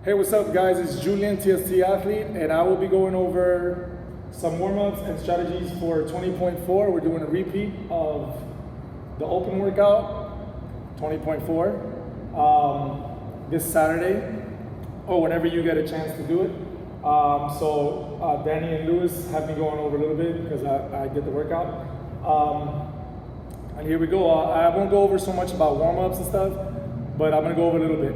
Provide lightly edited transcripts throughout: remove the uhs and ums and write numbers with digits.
Hey, what's up guys? It's Julian, TST Athlete, and I will be going over some warm-ups and strategies for 20.4. We're doing a repeat of the open workout, 20.4, this Saturday, or whenever you get a chance to do it. Danny and Lewis have me going over a little bit because I did the workout. And here we go. I won't go over so much about warm-ups and stuff, but I'm gonna go over a little bit.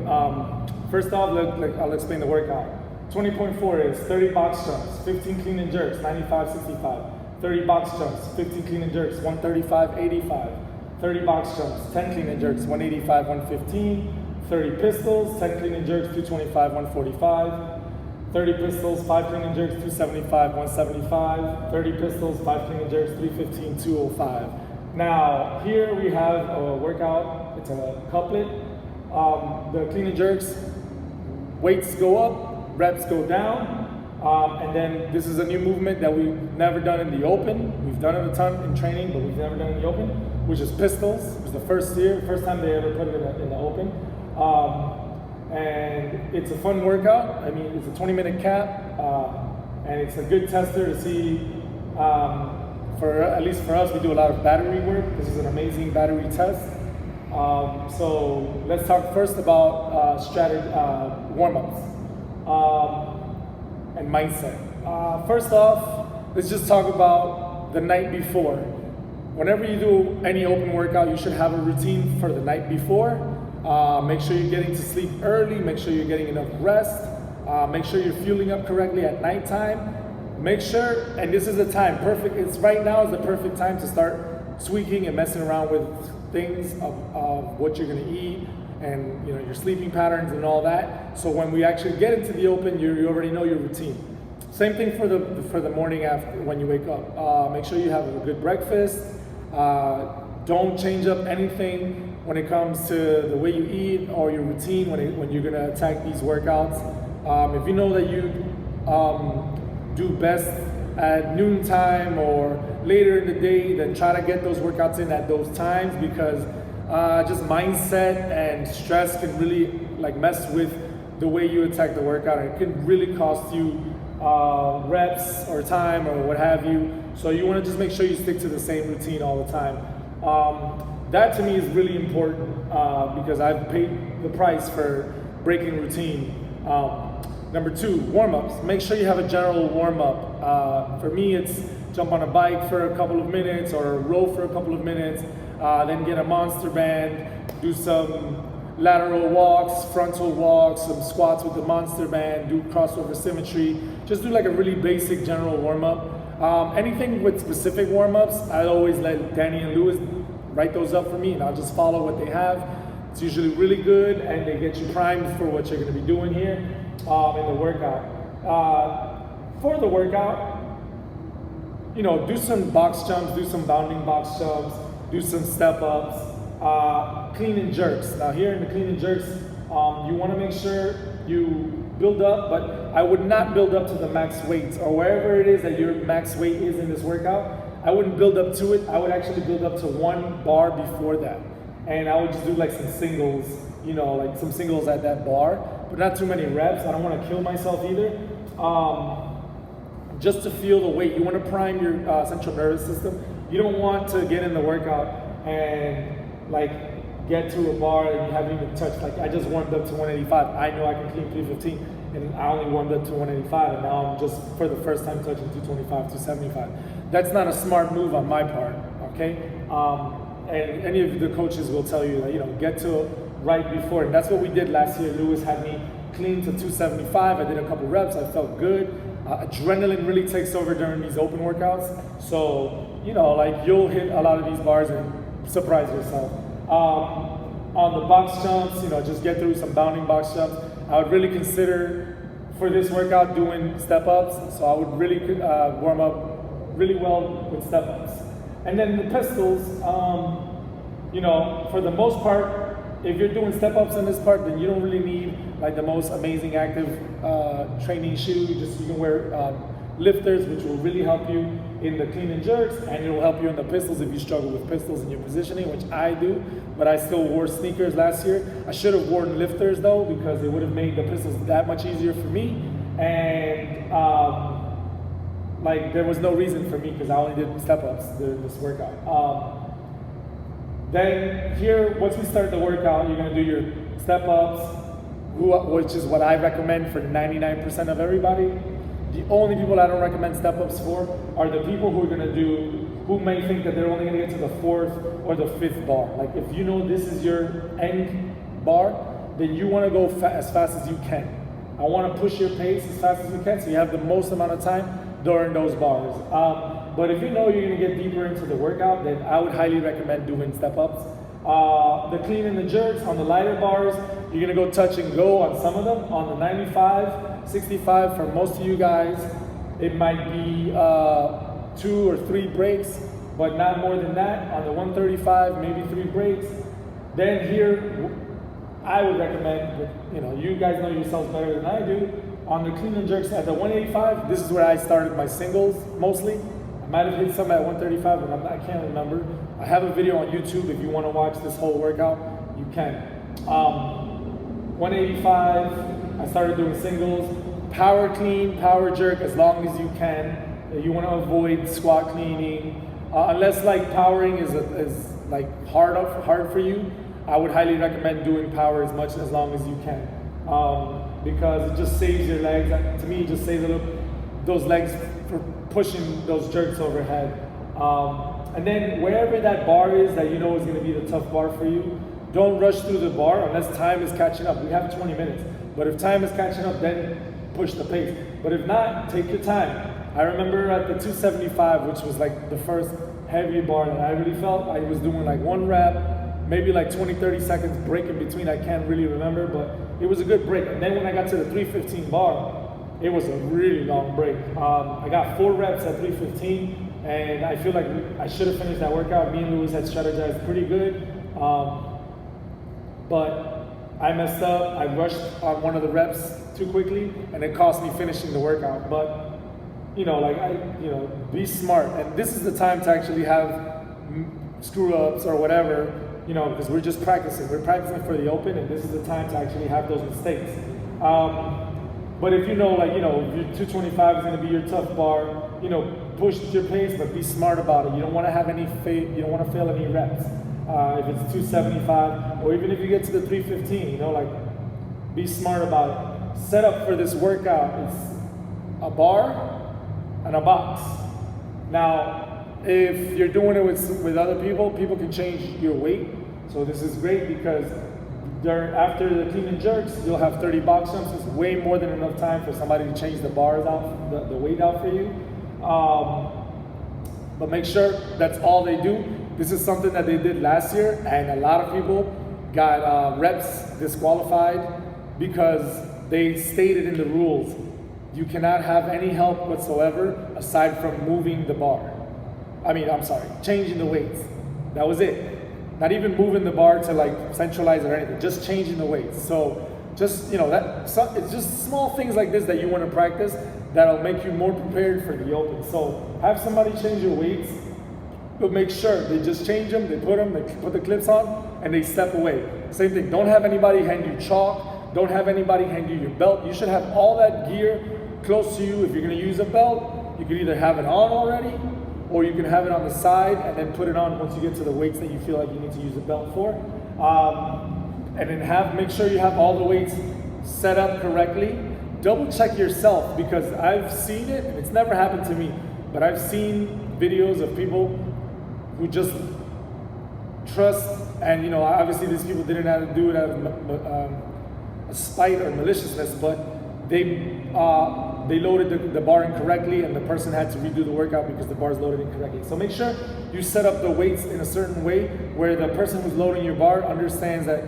First off, I'll explain the workout. 20.4 is 30 box jumps, 15 clean and jerks, 95-65. 30 box jumps, 15 clean and jerks, 135-85. 30 box jumps, 10 clean and jerks, 185-115. 30 pistols, 10 clean and jerks, 225-145. 30 pistols, 5 clean and jerks, 275-175. 30 pistols, 5 clean and jerks, 315-205. Now, here we have a workout. It's a couplet. The clean and jerks, weights go up, reps go down, and then this is a new movement that we've never done in the open. We've done it a ton in training, but we've never done it in the open, which is pistols. It was the first time they ever put it in the open. And it's a fun workout. I mean, it's a 20-minute cap, and it's a good tester to see, at least for us, we do a lot of battery work. This is an amazing battery test. So let's talk first about warm-ups and mindset. First off, let's just talk about the night before. Whenever you do any open workout, you should have a routine for the night before. Make sure you're getting to sleep early, make sure you're getting enough rest, make sure you're fueling up correctly at nighttime. Make sure, and this is the time, right now is the perfect time to start tweaking and messing around with things of what you're gonna eat and your sleeping patterns and all that. So when we actually get into the open, you already know your routine. Same thing for the morning after when you wake up. Make sure you have a good breakfast. Don't change up anything when it comes to the way you eat or your routine when you're gonna attack these workouts. If you know that you do best at noontime or later in the day, then try to get those workouts in at those times, because just mindset and stress can really mess with the way you attack the workout, and it can really cost you reps or time or what have you. So you want to just make sure you stick to the same routine all the time. That to me is really important because I've paid the price for breaking routine. Number 2, warm-ups. Make sure you have a general warm-up. For me, it's jump on a bike for a couple of minutes or row for a couple of minutes, then get a monster band, do some lateral walks, frontal walks, some squats with the monster band, do crossover symmetry. Just do like a really basic general warm-up. Anything with specific warm-ups, I always let Danny and Lewis write those up for me, and I'll just follow what they have. It's usually really good, and they get you primed for what you're gonna be doing here in the workout. For the workout, do some box jumps, do some bounding box jumps, do some step ups, clean and jerks. Now here in the clean and jerks, you wanna make sure you build up, but I would not build up to the max weights or wherever it is that your max weight is in this workout. I wouldn't build up to it. I would actually build up to 1 bar before that. And I would just do some singles, some singles at that bar, but not too many reps. I don't wanna kill myself either. Just to feel the weight. You want to prime your central nervous system. You don't want to get in the workout and get to a bar and you haven't even touched. I just warmed up to 185. I know I can clean 315, and I only warmed up to 185, and now I'm just for the first time touching 225, 275. That's not a smart move on my part. Okay, and any of the coaches will tell you get to right before, and that's what we did last year. Lewis had me clean to 275. I did a couple reps. I felt good. Adrenaline really takes over during these open workouts. So, you'll hit a lot of these bars and surprise yourself. On the box jumps, just get through some bounding box jumps. I would really consider for this workout doing step ups. So I would really warm up really well with step ups. And then the pistols, for the most part, if you're doing step ups on this part, then you don't really need the most amazing active training shoe. You can wear lifters, which will really help you in the clean and jerks, and it will help you in the pistols if you struggle with pistols in your positioning, which I do, but I still wore sneakers last year. I should have worn lifters though, because it would have made the pistols that much easier for me, and like there was no reason for me because I only did step-ups during this workout. Then here, once we start the workout, you're gonna do your step-ups, which is what I recommend for 99% of everybody. The only people I don't recommend step-ups for are the people who may think that they're only gonna get to the 4th or the 5th bar. Like if you know this is your end bar, then you wanna go as fast as you can. I wanna push your pace as fast as you can so you have the most amount of time during those bars. But if you know you're gonna get deeper into the workout, then I would highly recommend doing step-ups. The clean and the jerks on the lighter bars, you're gonna go touch and go on some of them. On the 95, 65, for most of you guys, it might be 2 or 3 breaks, but not more than that. On the 135, maybe 3 breaks. Then here, I would recommend, you guys know yourselves better than I do. On the clean and jerks at the 185, this is where I started my singles mostly. I might have hit some at 135, but I can't remember. I have a video on YouTube if you want to watch this whole workout, you can. 185, I started doing singles. Power clean, power jerk as long as you can. You want to avoid squat cleaning. Unless like powering is like hard for you, I would highly recommend doing power as long as you can. Because it just saves your legs. To me, it just saves those legs for pushing those jerks overhead. And then wherever that bar is that you know is going to be the tough bar for you, don't rush through the bar unless time is catching up. We have 20 minutes. But if time is catching up, then push the pace. But if not, take your time. I remember at the 275, which was like the first heavy bar that I really felt, I was doing like 1 rep, maybe like 20, 30 seconds break in between. I can't really remember, but it was a good break. And then when I got to the 315 bar, it was a really long break. I got 4 reps at 315, and I feel like I should have finished that workout. Me and Louis had strategized pretty good, but I messed up. I rushed on one of the reps too quickly, and it cost me finishing the workout. But be smart. And this is the time to actually have screw ups or whatever, because we're just practicing. We're practicing for the open, and this is the time to actually have those mistakes. But if your 225 is going to be your tough bar, push your pace, but be smart about it. You don't want to have you don't want to fail any reps. If it's 275, or even if you get to the 315, be smart about it. Set up for this workout, it's a bar and a box. Now, if you're doing it with other people can change your weight. So this is great because after the clean and jerks, you'll have 30 box jumps. It's way more than enough time for somebody to change the bars out, the weight out for you. But make sure that's all they do. This is something that they did last year, and a lot of people got reps disqualified because they stated in the rules, you cannot have any help whatsoever aside from moving the bar. Changing the weights. That was it. Not even moving the bar to like centralize or anything, just changing the weights. So it's just small things like this that you want to practice that'll make you more prepared for the open. So have somebody change your weights, but make sure they just change them, they put the clips on, and they step away. Same thing, don't have anybody hand you chalk, don't have anybody hand you your belt. You should have all that gear close to you. If you're gonna use a belt, you can either have it on already, or you can have it on the side and then put it on once you get to the weights that you feel like you need to use a belt for. And then make sure you have all the weights set up correctly. Double check yourself, because I've seen it, and it's never happened to me, but I've seen videos of people who just trust, and obviously these people didn't have to do it out of spite or maliciousness, but they loaded the bar incorrectly, and the person had to redo the workout because the bar's loaded incorrectly. So make sure you set up the weights in a certain way where the person who's loading your bar understands that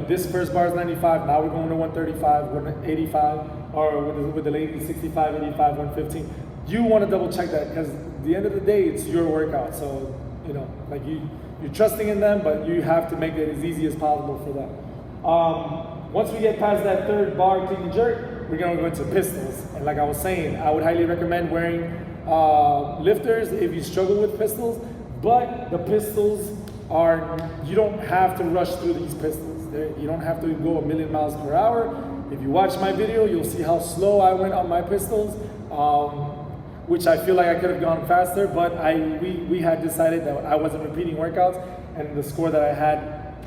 this first bar is 95, now we're going to 135, 185, or with the lady 65, 85, 115. You want to double check that, because at the end of the day, it's your workout. So you're trusting in them, but you have to make it as easy as possible for them. Once we get past that 3rd bar clean and jerk, we're gonna go into pistols. And like I was saying, I would highly recommend wearing lifters if you struggle with pistols, but the pistols are, you don't have to rush through these pistols. You don't have to go 1,000,000 miles per hour. If you watch my video, you'll see how slow I went on my pistols, which I feel like I could have gone faster, but we had decided that I wasn't repeating workouts, and the score that I had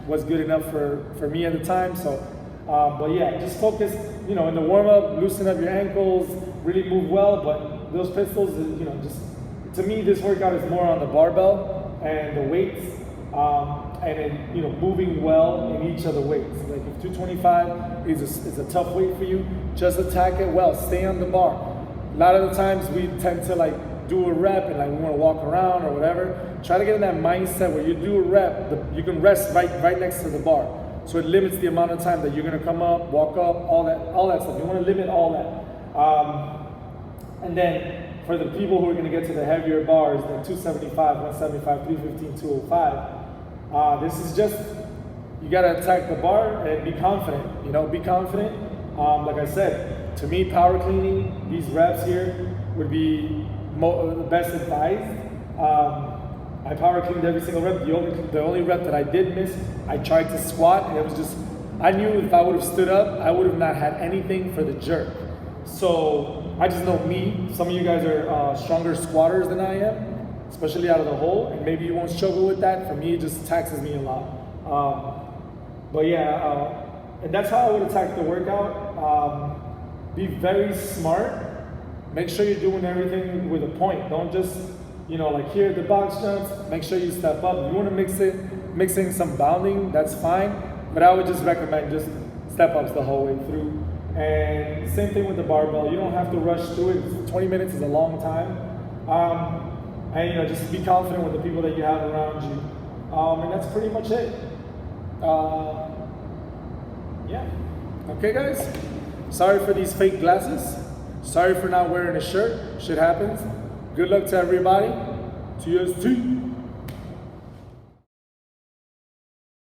was good enough for me at the time. So, but yeah, just focus, in the warm-up, loosen up your ankles, really move well, but those pistols, just, to me, this workout is more on the barbell and the weights, and then, moving well in each of the weights. Like if 225 is a tough weight for you, just attack it well, stay on the bar. A lot of the times we tend to do a rep and we want to walk around or whatever. Try to get in that mindset where you do a rep, you can rest right next to the bar. So it limits the amount of time that you're going to come up, walk up, all that stuff. You want to limit all that. And then for the people who are going to get to the heavier bars, the 275, 175, 315, 205, this is just, you got to attack the bar and be confident. Be confident. Like I said, to me, power cleaning, these reps here would be the best advised. I power cleaned every single rep. The only rep that I did miss, I tried to squat, and it was just, I knew if I would have stood up, I would have not had anything for the jerk. So I just know me. Some of you guys are stronger squatters than I am, especially out of the hole, and maybe you won't struggle with that. For me, it just taxes me a lot. But yeah, and that's how I would attack the workout. Be very smart. Make sure you're doing everything with a point. Don't just, like here, the box jumps, make sure you step up. If you want to mix in some bounding, that's fine. But I would just recommend just step ups the whole way through. And same thing with the barbell. You don't have to rush through it. 20 minutes is a long time. And just be confident with the people that you have around you. And that's pretty much it. Yeah. Okay, guys. Sorry for these fake glasses. Sorry for not wearing a shirt. Shit happens. Good luck to everybody. TST.